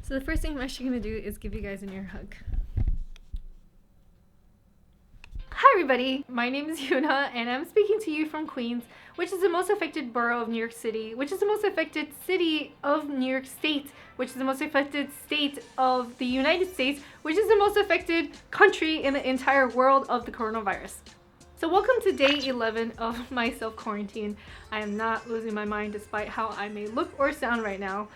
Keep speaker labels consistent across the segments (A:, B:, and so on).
A: So the first thing I'm actually gonna do is give you guys an ear hug. Hi everybody, my name is Yuna and I'm speaking to you from Queens, which is the most affected borough of New York City, which is the most affected city of New York State, which is the most affected state of the United States, which is the most affected country in the entire world of the coronavirus. So welcome to day 11 of my self-quarantine. I am not losing my mind despite how I may look or sound right now.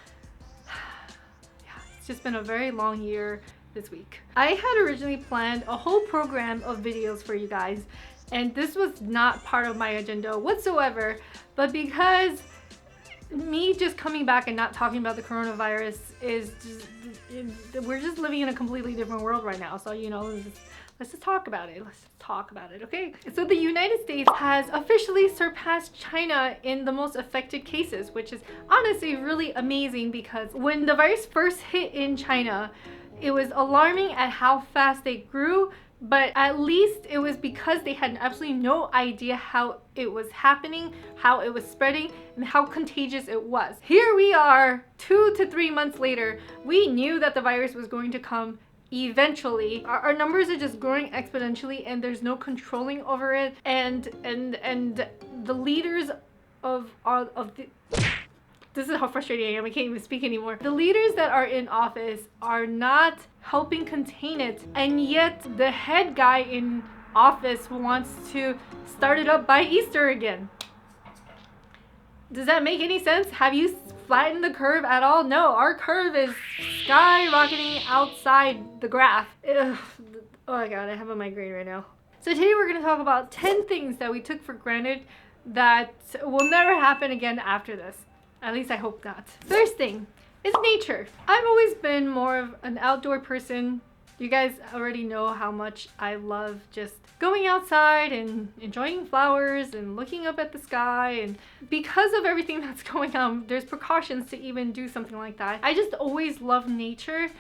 A: It's just been a very long year this week. I had originally planned a whole program of videos for you guys, and this was not part of my agenda whatsoever, but because me just coming back and not talking about the coronavirus is just, we're just living in a completely different world right now. So, you know, let's just talk about it. Let's just talk about it, okay? So the United States has officially surpassed China in the most affected cases, which is honestly really amazing because when the virus first hit in China, it was alarming at how fast they grew, but at least it was because they had absolutely no idea how it was happening, how it was spreading, and how contagious it was. Here we are 2 to 3 months later. We knew that the virus was going to come eventually. Our numbers are just growing exponentially and there's no controlling over it, and the leaders of the this is how frustrating I am. I can't even speak anymore. The leaders that are in office are not helping contain it, and yet the head guy in office wants to start it up by Easter again. Does that make any sense? Have you flattened the curve at all? No, our curve is skyrocketing outside the graph. Ugh. Oh my god, I have a migraine right now. So today we're going to talk about 10 things that we took for granted that will never happen again after this. At least I hope not. First thing is nature. I've always been more of an outdoor person. You guys already know how much I love just going outside and enjoying flowers and looking up at the sky, and because of everything that's going on, there's precautions to even do something like that. I just always love nature,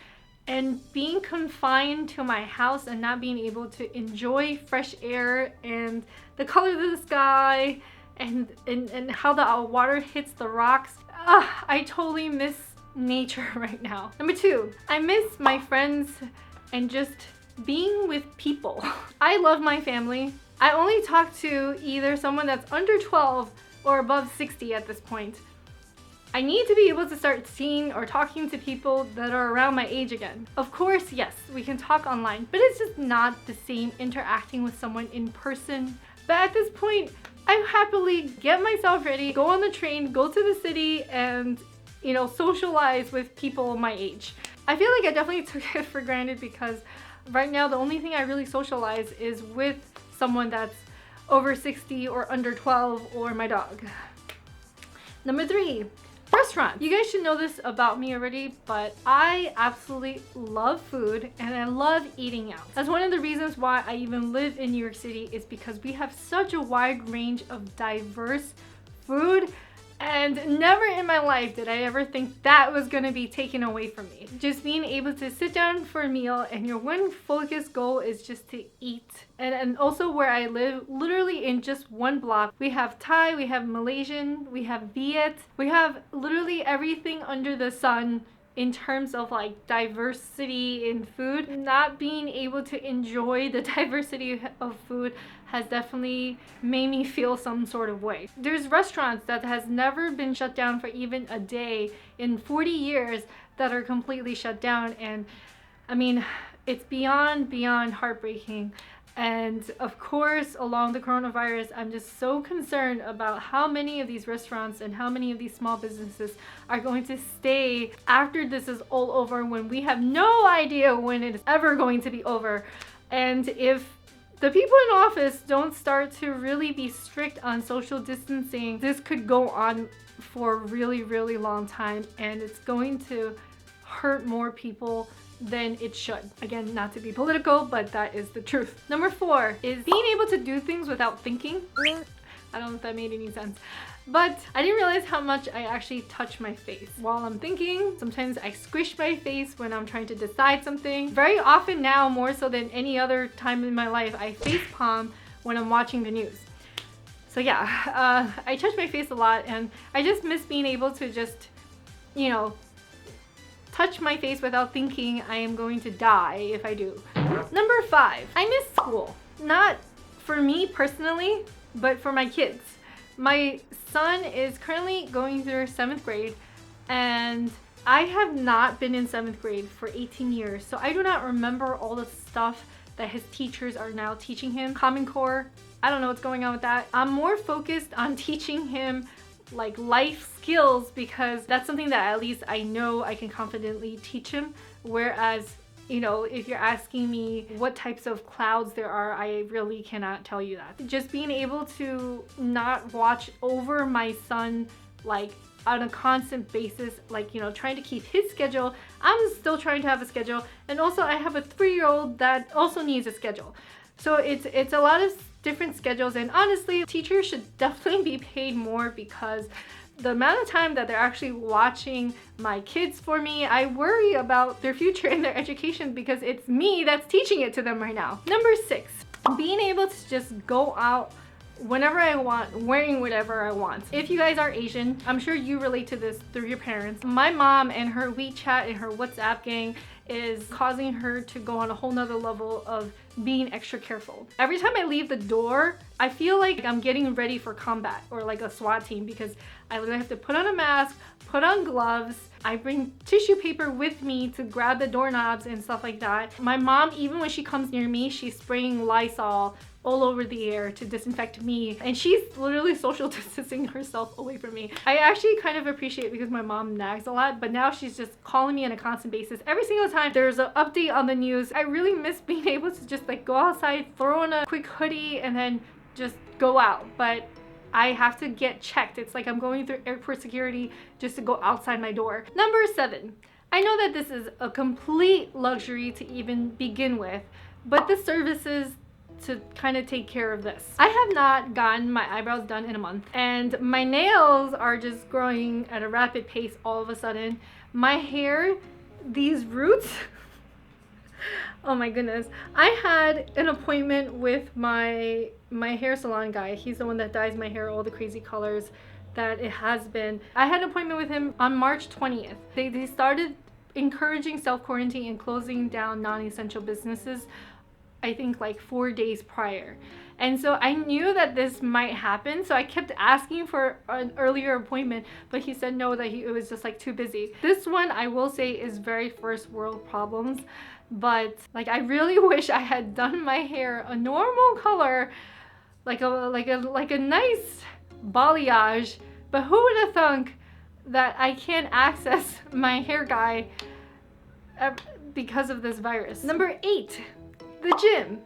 A: and being confined to my house and not being able to enjoy fresh air and the colors of the sky and how the water hits the rocks. I totally miss nature right now. Number 2, I miss my friends and just being with people. I love my family. I only talk to either someone that's under 12 or above 60 at this point. I need to be able to start seeing or talking to people that are around my age again. Of course, yes, we can talk online, but it's just not the same interacting with someone in person. But at this point, I happily get myself ready, go on the train, go to the city, and, you know, socialize with people my age. I feel like I definitely took it for granted because right now the only thing I really socialize is with someone that's over 60 or under 12 or my dog. Number 3, restaurant. You guys should know this about me already, but I absolutely love food and I love eating out. That's one of the reasons why I even live in New York City, is because we have such a wide range of diverse food, and never in my life did I ever think that was going to be taken away from me. Just being able to sit down for a meal and your one focus goal is just to eat. And also where I live, literally in just one block, we have Thai, we have Malaysian, we have Viet, we have literally everything under the sun in terms of like diversity in food. Not being able to enjoy the diversity of food has definitely made me feel some sort of way. There's restaurants that has never been shut down for even a day in 40 years that are completely shut down, and I mean, it's beyond heartbreaking. And of course, along the coronavirus, I'm just so concerned about how many of these restaurants and how many of these small businesses are going to stay after this is all over, when we have no idea when it is ever going to be over. And if the people in office don't start to really be strict on social distancing, this could go on for a really long time, and it's going to hurt more people than it should. Again, not to be political, but that is the truth. Number 4 is being able to do things without thinking. I don't know if that made any sense, but I didn't realize how much I actually touch my face while I'm thinking. Sometimes I squish my face when I'm trying to decide something. Very often now, more so than any other time in my life, I face palm when I'm watching the news. So yeah, I touch my face a lot, and I just miss being able to just, you know, touch my face without thinking I am going to die if I do. Number 5, I miss school. Not for me personally, but for my kids. My son is currently going through 7th grade, and I have not been in 7th grade for 18 years, so I do not remember all the stuff that his teachers are now teaching him. Common Core, I don't know what's going on with that. I'm more focused on teaching him like life skills, because that's something that at least I know I can confidently teach him. Whereas, you know, if you're asking me what types of clouds there are, I really cannot tell you that. Just being able to not watch over my son like on a constant basis, like, you know, trying to keep his schedule. I'm still trying to have a schedule, and also I have a 3-year-old that also needs a schedule. So it's a lot of different schedules, and honestly, teachers should definitely be paid more, because the amount of time that they're actually watching my kids for me, I worry about their future and their education, because it's me that's teaching it to them right now. Number 6, being able to just go out whenever I want, wearing whatever I want. If you guys are Asian, I'm sure you relate to this through your parents. My mom and her WeChat and her WhatsApp gang is causing her to go on a whole nother level of being extra careful. Every time I leave the door, I feel like I'm getting ready for combat or like a SWAT team, because I literally have to put on a mask, put on gloves. I bring tissue paper with me to grab the doorknobs and stuff like that. My mom, even when she comes near me, she's spraying Lysol all over the air to disinfect me, and she's literally social distancing herself away from me. I actually kind of appreciate it, because my mom nags a lot, but now she's just calling me on a constant basis. Every single time there's an update on the news, I really miss being able to just like go outside, throw on a quick hoodie, and then just go out. But I have to get checked. It's like I'm going through airport security just to go outside my door. Number 7, I know that this is a complete luxury to even begin with, but the services to kind of take care of this. I have not gotten my eyebrows done in a month, and my nails are just growing at a rapid pace all of a sudden. My hair, these roots, oh my goodness. I had an appointment with my hair salon guy. He's the one that dyes my hair all the crazy colors that it has been. I had an appointment with him on March 20th. They started encouraging self-quarantine and closing down non-essential businesses, I think like 4 days prior. And so I knew that this might happen, so I kept asking for an earlier appointment, but he said no, that it was just like too busy. This one, I will say, is very first world problems, but like I really wish I had done my hair a normal color, like a nice balayage. But who would have thunk that I can't access my hair guy because of this virus? Number 8, the gym.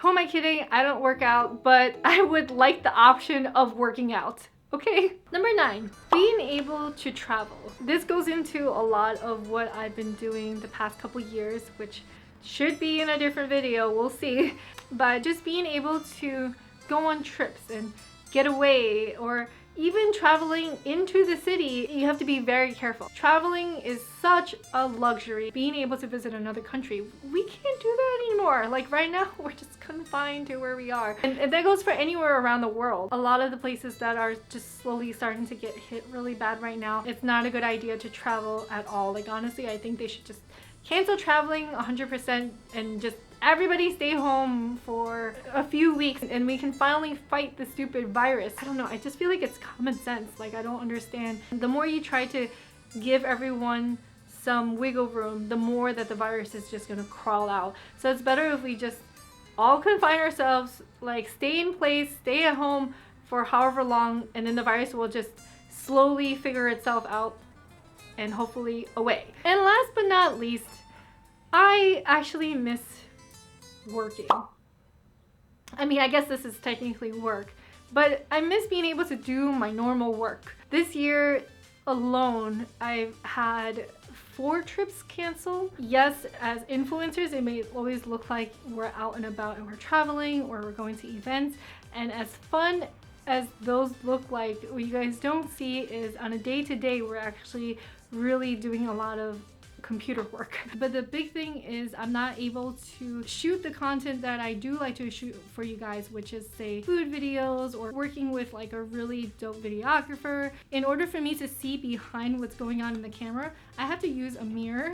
A: Who am I kidding? I don't work out, but I would like the option of working out. Okay. Number 9, being able to travel. This goes into a lot of what I've been doing the past couple years, which should be in a different video, we'll see. But just being able to go on trips and get away, or even traveling into the city, you have to be very careful. Traveling is such a luxury. Being able to visit another country, we can't do that anymore. Like right now, we're just confined to where we are. And that goes for anywhere around the world. A lot of the places that are just slowly starting to get hit really bad right now, it's not a good idea to travel at all. Like honestly, I think they should just cancel traveling 100% and just everybody stay home for a few weeks, and we can finally fight the stupid virus. I don't know, I just feel like it's common sense. Like I don't understand. The more you try to give everyone some wiggle room, the more that the virus is just gonna crawl out. So it's better if we just all confine ourselves, like stay in place, stay at home for however long, and then the virus will just slowly figure itself out and hopefully away. And last but not least, I actually miss working. I mean, I guess this is technically work, but I miss being able to do my normal work. This year alone, I've had 4 trips canceled. Yes, as influencers, it may always look like we're out and about and we're traveling or we're going to events, and as fun as those look like, what you guys don't see is on a day-to-day, we're actually really doing a lot of computer work. But the big thing is I'm not able to shoot the content that I do like to shoot for you guys, which is say food videos or working with like a really dope videographer. In order for me to see behind what's going on in the camera, I have to use a mirror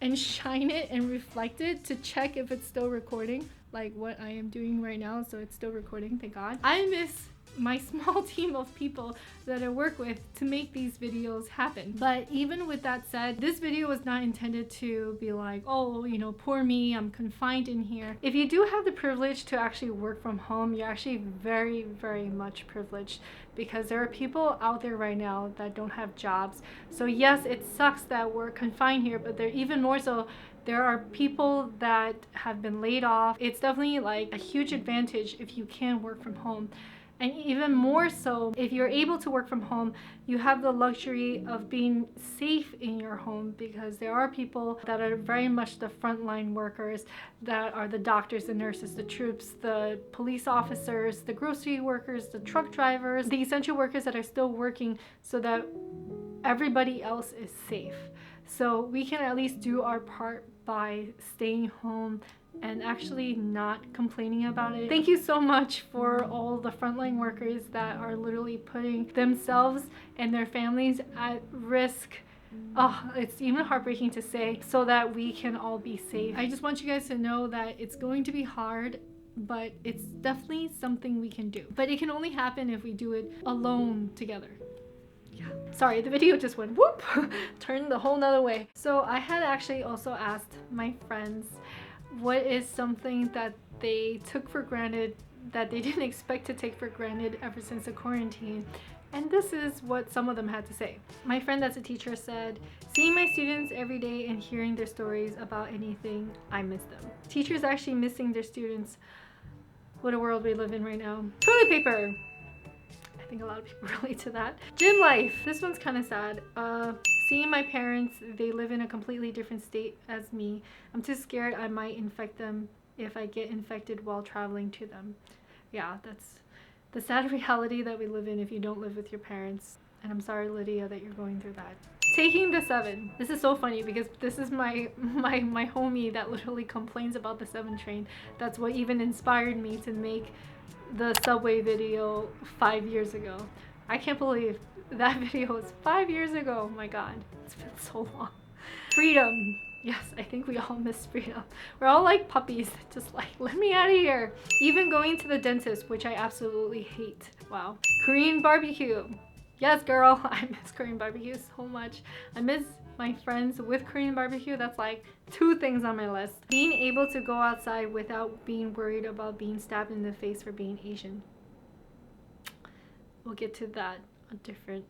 A: and shine it and reflect it to check if it's still recording, like what I am doing right now. So it's still recording, thank God. I miss my small team of people that I work with to make these videos happen. But even with that said, this video was not intended to be like, oh, you know, poor me, I'm confined in here. If you do have the privilege to actually work from home, you're actually very, very much privileged, because there are people out there right now that don't have jobs. So yes, it sucks that we're confined here, but there even more so, there are people that have been laid off. It's definitely like a huge advantage if you can work from home. And even more so, if you're able to work from home, you have the luxury of being safe in your home, because there are people that are very much the frontline workers, that are the doctors, the nurses, the troops, the police officers, the grocery workers, the truck drivers, the essential workers that are still working so that everybody else is safe. So we can at least do our part by staying home and actually not complaining about it. Thank you so much for all the frontline workers that are literally putting themselves and their families at risk. Oh, it's even heartbreaking to say, so that we can all be safe. I just want you guys to know that it's going to be hard, but it's definitely something we can do. But it can only happen if we do it alone together. Yeah. Sorry, the video just went whoop, turned the whole nother way. So I had actually also asked my friends what is something that they took for granted that they didn't expect to take for granted ever since the quarantine. And this is what some of them had to say. My friend that's a teacher said, seeing my students every day and hearing their stories about anything, I miss them. Teachers actually missing their students. What a world we live in right now. Toilet paper. I think a lot of people relate to that. Gym life. This one's kind of sad. Seeing my parents, they live in a completely different state as me. I'm too scared I might infect them if I get infected while traveling to them. Yeah, that's the sad reality that we live in if you don't live with your parents. And I'm sorry, Lydia, that you're going through that. Taking the 7. This is so funny because this is my homie that literally complains about the 7 train. That's what even inspired me to make the subway video 5 years ago. I can't believe that video was 5 years ago. Oh my god, it's been so long. Freedom. Yes, I think we all miss freedom. We're all like puppies, just like, let me out of here. Even going to the dentist, which I absolutely hate. Wow. Korean barbecue. Yes, girl, I miss Korean barbecue so much. I miss my friends with Korean barbecue. That's like 2 things on my list. Being able to go outside without being worried about being stabbed in the face for being Asian. We'll get to that a different,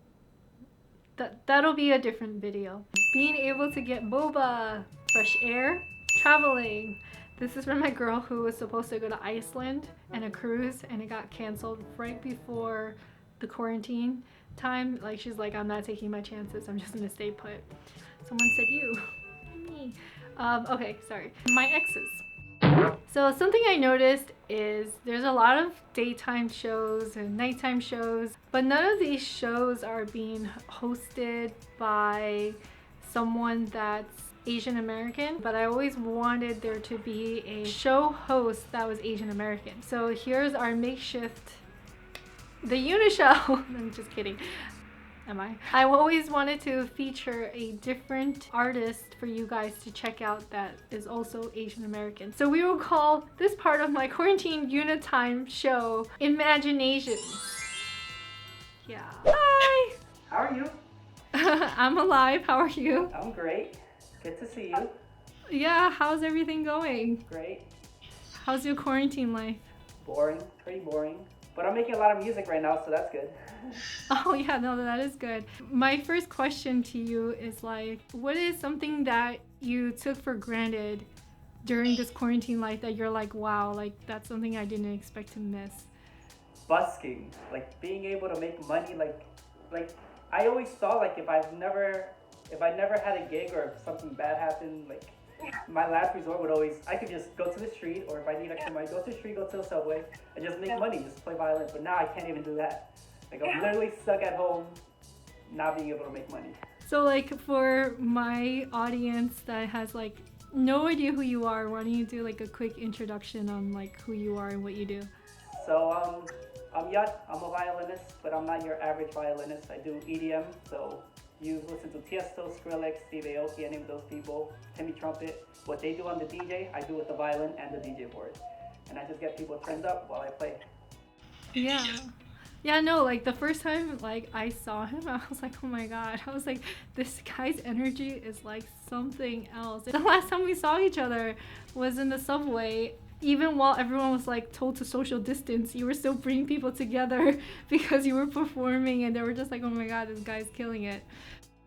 A: that'll be a different video. Being able to get boba, fresh air, traveling. This is from my girl who was supposed to go to Iceland and a cruise, and it got canceled right before the quarantine time. Like, she's like, I'm not taking my chances, I'm just gonna stay put. Someone said you. Me. Okay, sorry. My exes. So something I noticed is there's a lot of daytime shows and nighttime shows, but none of these shows are being hosted by someone that's Asian American, but I always wanted there to be a show host that was Asian American. So here's our makeshift, the Unishow. I'm just kidding. Am I? I always wanted to feature a different artist for you guys to check out that is also Asian American. So we will call this part of my quarantine unitime show Imaginations. Yeah. Hi!
B: How are you?
A: I'm alive. How are you?
B: I'm great. Good to see you.
A: Yeah, how's everything going?
B: Great.
A: How's your quarantine life?
B: Boring. Pretty boring. But I'm making a lot of music right now, so that's good.
A: Oh yeah, no, that is good. My first question to you is like, what is something that you took for granted during this quarantine life that you're like, wow, like that's something I didn't expect to miss?
B: Busking, like being able to make money, like I always thought like if I never had a gig or if something bad happened, like my last resort would always, I could just go to the street, or if I need extra money, go to the street, go to the subway, and just make money, just play violin. But now I can't even do that. Like I'm literally stuck at home, not being able to make money.
A: So like for my audience that has like no idea who you are, why don't you do like a quick introduction on like who you are and what you do?
B: So I'm Yat. I'm a violinist, but I'm not your average violinist. I do EDM. So you listen to Tiesto, Skrillex, Steve Aoki, any of those people, Timmy Trumpet. What they do on the DJ, I do with the violin and the DJ board, and I just get people turned up while I play.
A: Yeah. Yeah, no, like the first time like I saw him, I was like, oh my god. I was like, this guy's energy is like something else. The last time we saw each other was in the subway. Even while everyone was like told to social distance, you were still bringing people together because you were performing and they were just like, oh my god, this guy's killing it.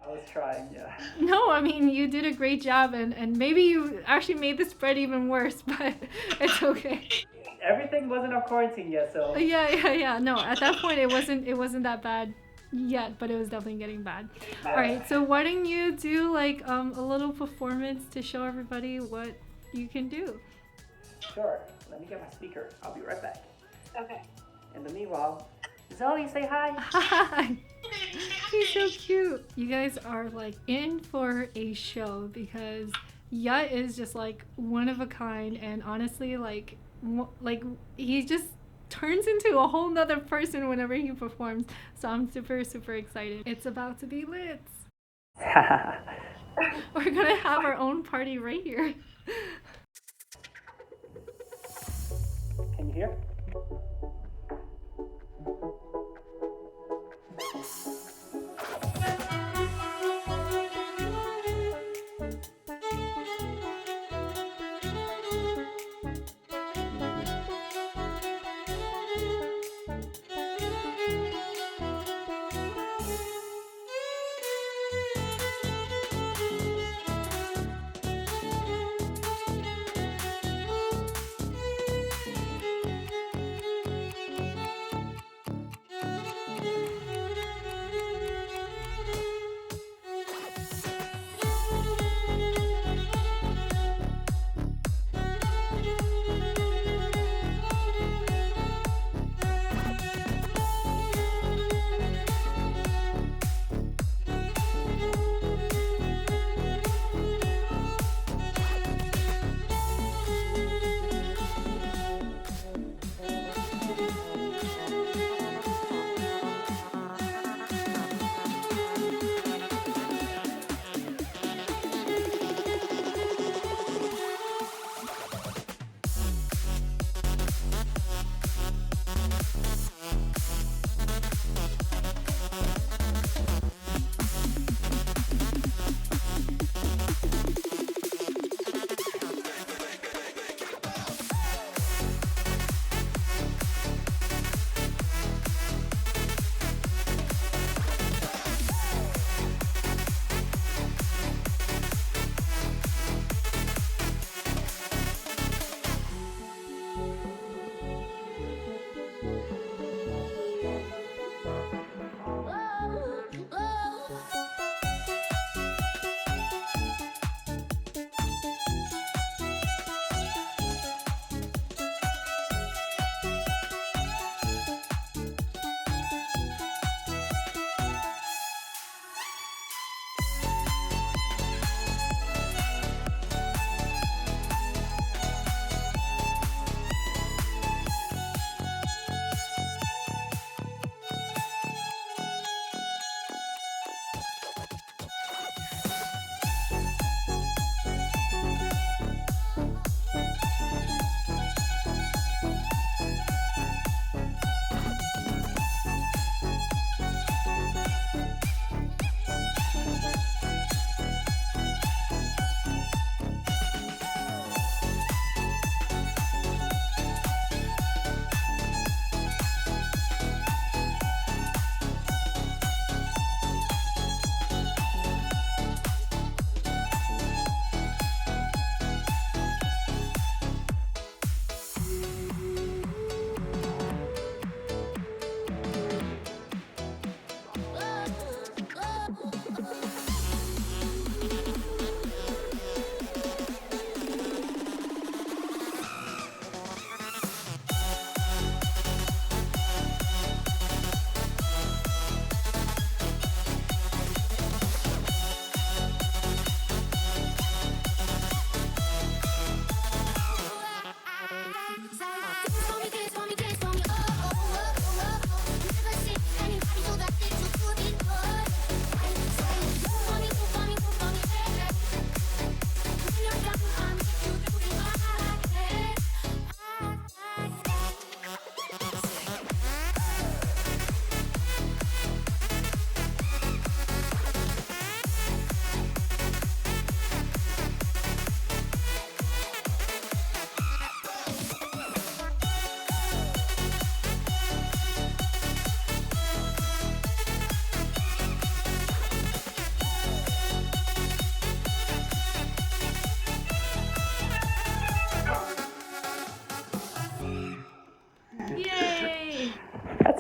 B: I was trying, yeah.
A: No, I mean, you did a great job, and maybe you actually made the spread even worse, but it's okay.
B: Everything wasn't on quarantine yet, so.
A: Yeah. No, at that point it wasn't that bad yet, but it was definitely getting bad. All right, so why don't you do like a little performance to show everybody what you can do?
B: Sure. Let me get my speaker. I'll be right back.
C: Okay.
B: In the meanwhile, Zoe, say hi.
A: Hi. He's so cute. You guys are like in for a show because Yut is just like one of a kind, and honestly, like he just turns into a whole nother person whenever he performs. So I'm super excited. It's about to be lit. We're gonna have our own party right here.
B: Can you hear?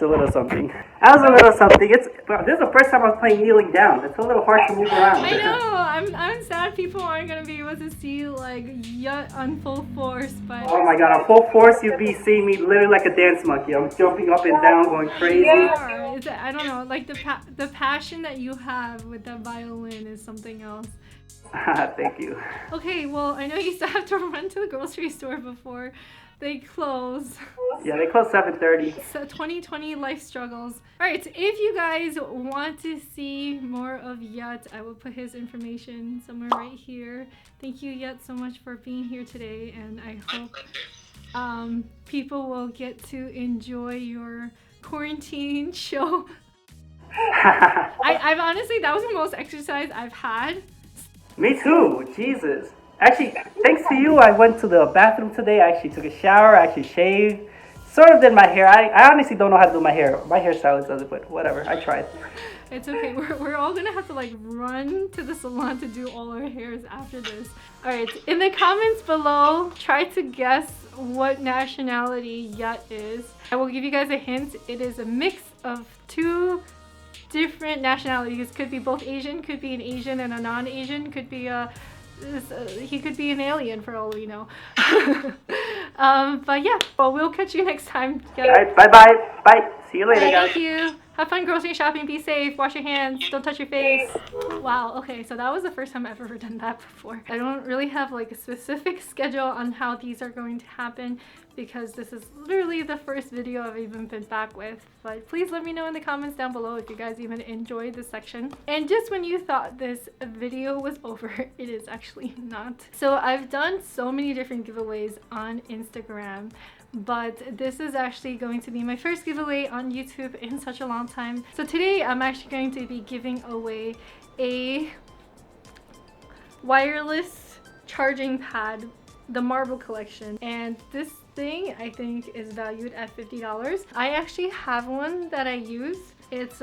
B: a little something. That was a little something. This is the first time I was playing kneeling down. It's a little hard to move around.
A: I know. I'm sad people aren't gonna be able to see like Yut on full force, but
B: oh my god, on full force you'd be seeing me literally like a dance monkey. I'm jumping up and down, going crazy.
A: I don't know, like the passion that you have with that violin is something else.
B: Thank you.
A: Okay, well, I know you still have to run to the grocery store before they close.
B: Yeah, they close 7:30.
A: So 2020 life struggles. Alright, if you guys want to see more of Yut, I will put his information somewhere right here. Thank you, Yut, so much for being here today, and I hope people will get to enjoy your quarantine show. I've honestly, that was the most exercise I've had.
B: Me too, Jesus. Actually, thanks to you, I went to the bathroom today. I actually took a shower, I actually shaved. Sort of did my hair. I honestly don't know how to do my hair. My hairstylist does it, but whatever, I tried.
A: It's okay. We're all gonna have to like run to the salon to do all our hairs after this. Alright, in the comments below, try to guess what nationality Yut is. I will give you guys a hint. It is a mix of two different nationalities. Could be both Asian, could be an Asian and a non-Asian, could be he could be an alien for all we know. But yeah, well, we'll catch you next time.
B: Alright, bye. See you later, guys.
A: Thank you. Have fun grocery shopping. Be safe. Wash your hands. Don't touch your face. Wow. Okay, so that was the first time I've ever done that before. I don't really have like a specific schedule on how these are going to happen because this is literally the first video I've even been back with. But please let me know in the comments down below if you guys even enjoyed this section. And just when you thought this video was over, it is actually not. So I've done so many different giveaways on Instagram, but this is actually going to be my first giveaway on YouTube in such a long time. So today I'm actually going to be giving away a wireless charging pad, the Marble collection, and this thing I think is valued at $50. I actually have one that I use. It's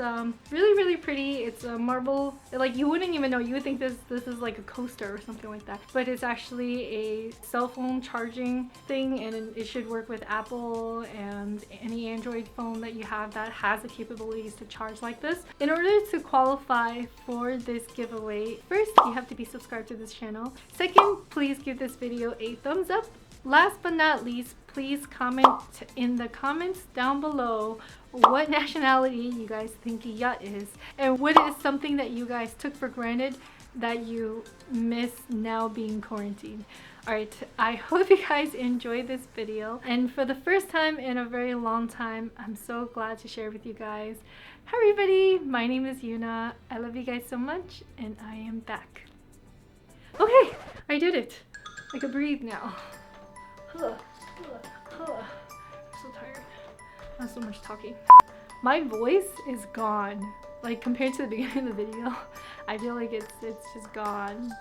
A: really pretty. It's a marble, like you wouldn't even know. You would think this is like a coaster or something like that, but it's actually a cell phone charging thing, and it should work with Apple and any Android phone that you have that has the capabilities to charge like this. In order to qualify for this giveaway, first you have to be subscribed to this channel. Second, please give this video a thumbs up. Last but not least, please comment in the comments down below what nationality you guys think Yut is, and what is something that you guys took for granted that you miss now being quarantined. Alright, I hope you guys enjoyed this video, and for the first time in a very long time, I'm so glad to share with you guys. Hi everybody, my name is Yuna. I love you guys so much, and I am back. Okay, I did it. I can breathe now. I'm so tired. Not so much talking. My voice is gone. Like compared to the beginning of the video, I feel like it's just gone.